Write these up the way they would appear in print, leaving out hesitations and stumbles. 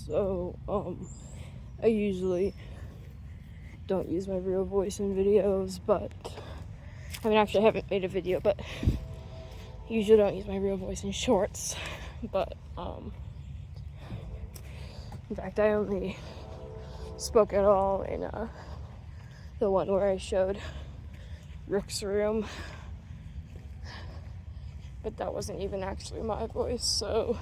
So, I usually don't use my real voice in videos, but, actually I haven't made a video, but usually don't use my real voice in shorts, but, in fact, I only spoke at all in, the one where I showed Rick's room, but that wasn't even actually my voice, so,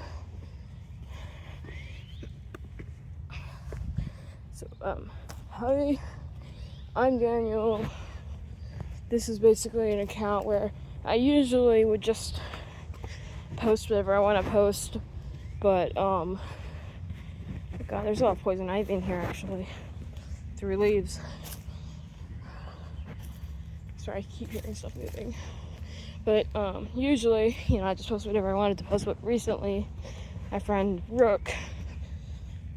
hi, I'm Daniel. This is basically an account where I usually would just post whatever I want to post, but, God, there's a lot of poison ivy in here, actually. 3 leaves. Sorry, I keep hearing stuff moving. But, usually, I just post whatever I wanted to post, but recently, my friend Rook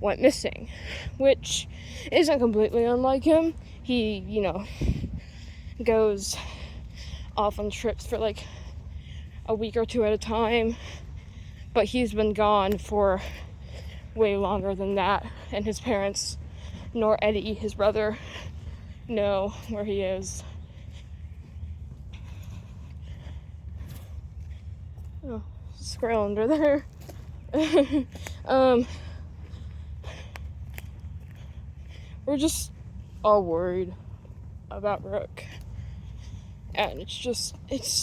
went missing, which isn't completely unlike him. He, goes off on trips for like a week or 2 at a time, but he's been gone for way longer than that, and his parents, nor Eddie, his brother, know where he is. Oh, squirrel under there. We're just all worried about Rook, and it's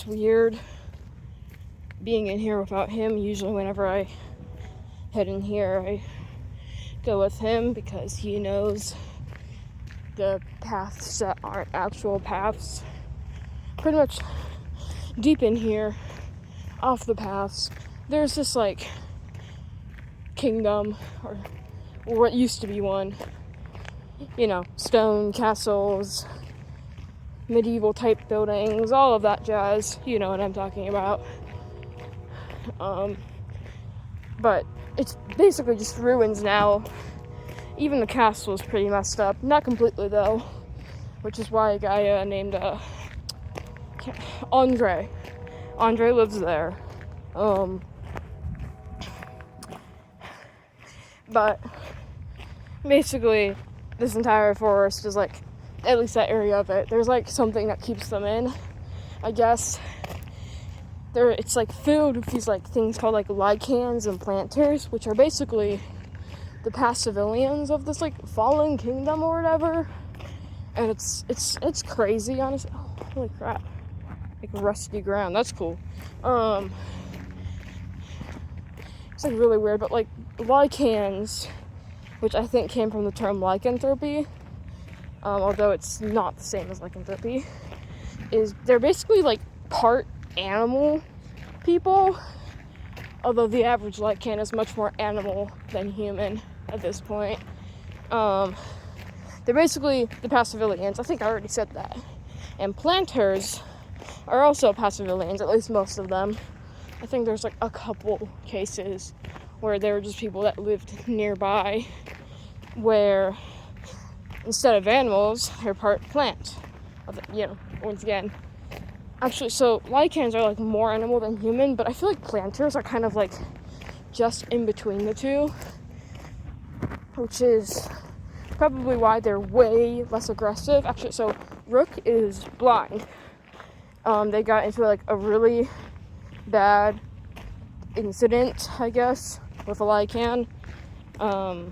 weird being in here without him. Usually whenever I head in here, I go with him because he knows the paths that aren't actual paths. Pretty much deep in here, off the paths, there's this like kingdom, or what used to be one, stone castles, medieval type buildings, all of that jazz, you know what I'm talking about. But it's basically just ruins now. Even the castle is pretty messed up, not completely though, which is why a guy named Andre lives there. But basically this entire forest is like, at least that area of it, there's like something that keeps them in, I guess. It's like filled with these like things called like lichens and planters, which are basically the past civilians of this like fallen kingdom or whatever. And it's crazy, honestly. Oh, holy crap. Like rusty ground, that's cool. It's like really weird, but like lichens, which I think came from the term lycanthropy, although it's not the same as lycanthropy, they're basically like part animal people, although the average lichen is much more animal than human at this point. They're basically the Passivilians. I think I already said that. And planters are also Passivilians, at least most of them. I think there's like a couple cases where they were just people that lived nearby, where instead of animals, they're part plant. Once again. Actually, so lichens are like more animal than human, but I feel like planters are kind of like just in between the two, which is probably why they're way less aggressive. Actually, so Rook is blind. They got into like a really bad incident, I guess, with a lichen. The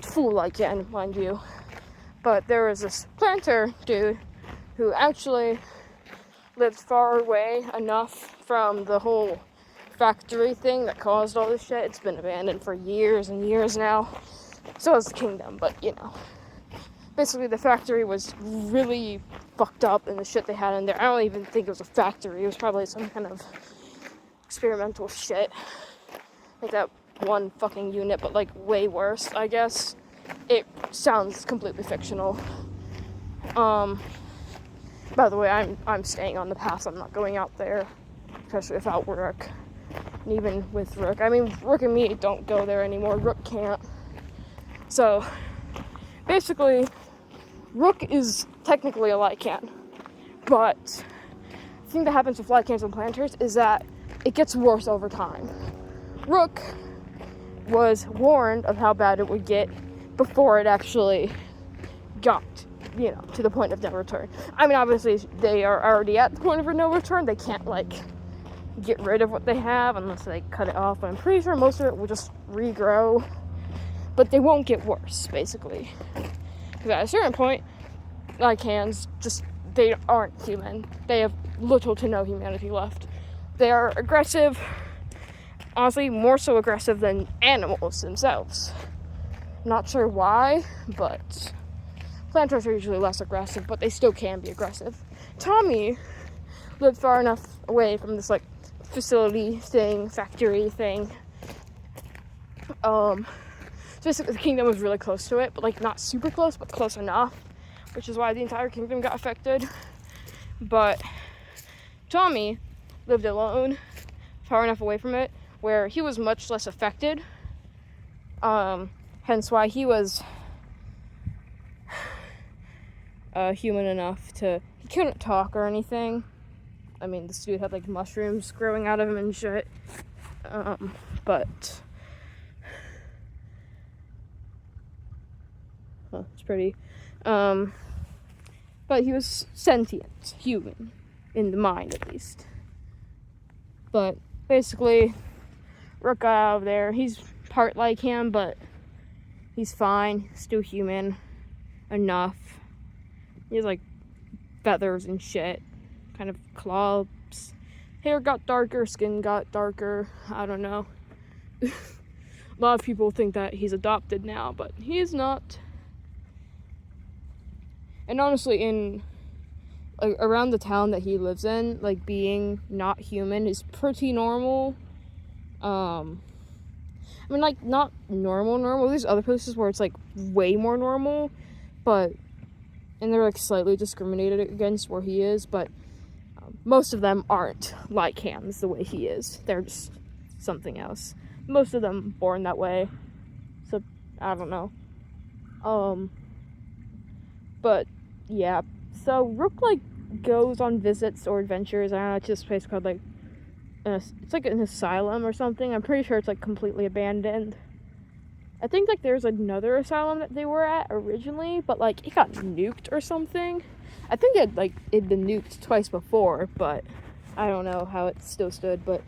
full lichen, mind you. But there was this planter dude who actually lived far away enough from the whole factory thing that caused all this shit. It's been abandoned for years and years now. So is the kingdom, but basically the factory was really fucked up and the shit they had in there. I don't even think it was a factory. It was probably some kind of experimental shit. Like that one fucking unit, but like way worse, I guess. It sounds completely fictional. By the way, I'm staying on the path. I'm not going out there, especially without Rook. And even with Rook. Rook and me don't go there anymore. Rook can't. So, basically, Rook is technically a lichen. But the thing that happens with lichens and planters is that it gets worse over time. Rook was warned of how bad it would get before it actually got, to the point of no return. I mean, obviously, they are already at the point of no return. They can't, get rid of what they have unless they cut it off. But I'm pretty sure most of it will just regrow. But they won't get worse, basically. Because at a certain point, lycans they aren't human. They have little to no humanity left. They are aggressive, honestly, more so aggressive than animals themselves. Not sure why, but planters are usually less aggressive, but they still can be aggressive. Tommy lived far enough away from this, facility thing, factory thing. So basically the kingdom was really close to it, but, not super close, but close enough, which is why the entire kingdom got affected. But Tommy lived alone, far enough away from it, where he was much less affected. Hence why he was human enough he couldn't talk or anything. I mean, this dude had, mushrooms growing out of him and shit. But it's pretty. But he was sentient, human, in the mind at least. But basically, Rook got out of there. He's part like him, but he's fine. Still human enough. He has feathers and shit, kind of claws. Hair got darker, skin got darker. I don't know. A lot of people think that he's adopted now, but he is not. And honestly, in around the town that he lives in, being not human is pretty normal. I mean, not normal. There's other places where it's way more normal, and they're slightly discriminated against where he is, but most of them aren't lycans the way he is. They're just something else. Most of them born that way, so I don't know. But yeah, so Rook goes on visits or adventures. I don't know, it's just a place called it's an asylum or something. I'm pretty sure it's completely abandoned. I think there's another asylum that they were at originally, but it got nuked or something. I think it'd been nuked twice before, but I don't know how it still stood. But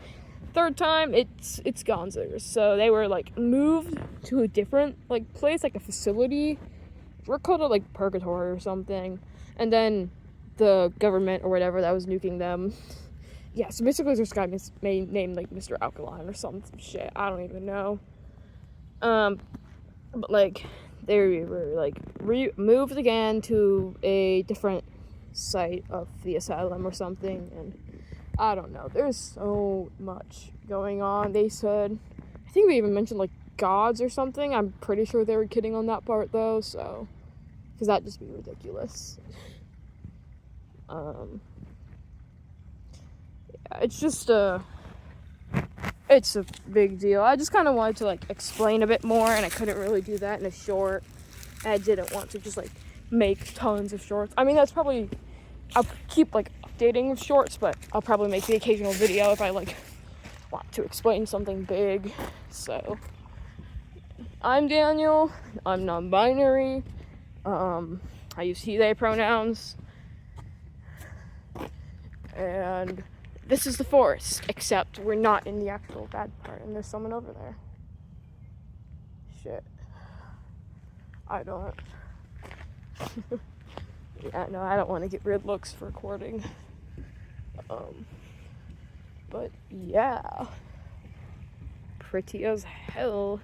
third time, it's gonzers. So they were moved to a different place, a facility. We're called it purgatory or something. And then the government or whatever that was nuking them. Yeah, so basically there's this guy named Mr. Alkaline or some shit. I don't even know. But they were moved again to a different site of the asylum or something, and I don't know. There's so much going on. They said, I think they even mentioned gods or something. I'm pretty sure they were kidding on that part though, so because that'd just be ridiculous. Yeah, it's just it's a big deal. I just kind of wanted to explain a bit more, and I couldn't really do that in a short. And I didn't want to just make tons of shorts. I mean, that's probably, I'll keep updating with shorts, but I'll probably make the occasional video if I want to explain something big. So I'm Daniel. I'm non-binary. I use he/they pronouns. And this is the forest, except we're not in the actual bad part, and there's someone over there. Shit. I don't. Yeah, no, I don't want to get weird looks for recording. But yeah. Pretty as hell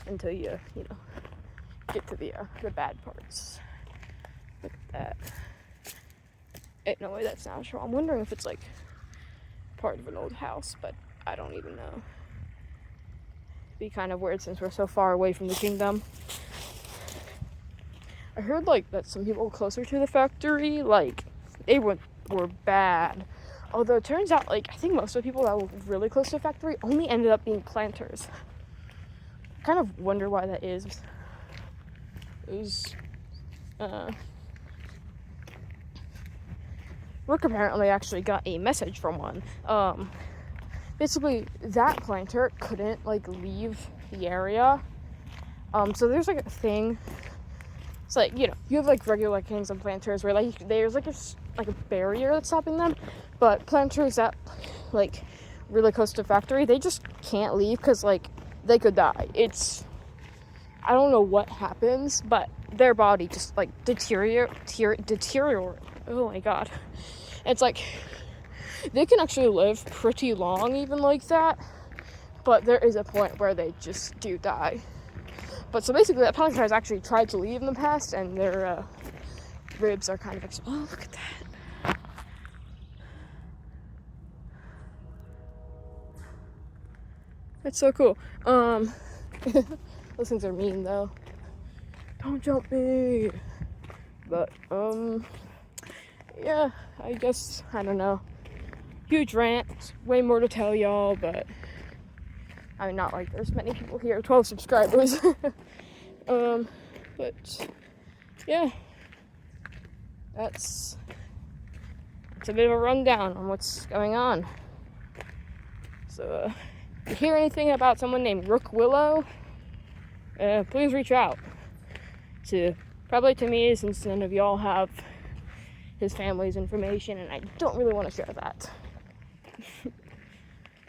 until you get to the bad parts. Look at that. No way, that's natural. I'm wondering if it's part of an old house, but I don't even know. It'd be kind of weird since we're so far away from the kingdom. I heard that some people closer to the factory, they were bad. Although it turns out I think most of the people that were really close to the factory only ended up being planters. I kind of wonder why that is. It was Rook apparently actually got a message from one. basically that planter couldn't like leave the area. So there's like a thing. It's like, you know, you have like regular like hands on planters where like there's like a barrier that's stopping them, but planters that like really close to factory, they just can't leave because like they could die. I don't know what happens, but their body just like deteriorate. Oh my god. It's like they can actually live pretty long even like that, but there is a point where they just do die. But so basically that planter has actually tried to leave in the past, and their ribs are kind of oh, look at that. That's so cool. Those things are mean though. Don't jump me. But yeah, I guess, I don't know. Huge rant, way more to tell y'all, but I mean, not like there's many people here, 12 subscribers. But yeah, it's a bit of a rundown on what's going on. So if you hear anything about someone named Rook Willow, please reach out probably to me, since none of y'all have his family's information, and I don't really want to share that.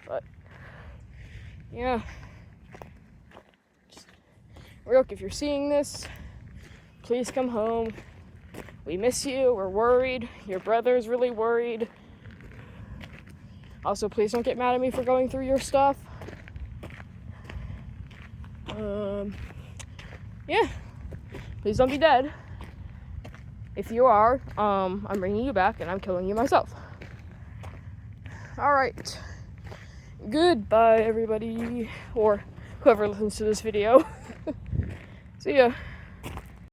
But yeah, Rook, if you're seeing this, please come home. We miss you. We're worried. Your brother's really worried. Also, please don't get mad at me for going through your stuff. Yeah. Please don't be dead. If you are, I'm bringing you back and I'm killing you myself. Alright. Goodbye, everybody. Or whoever listens to this video. See ya.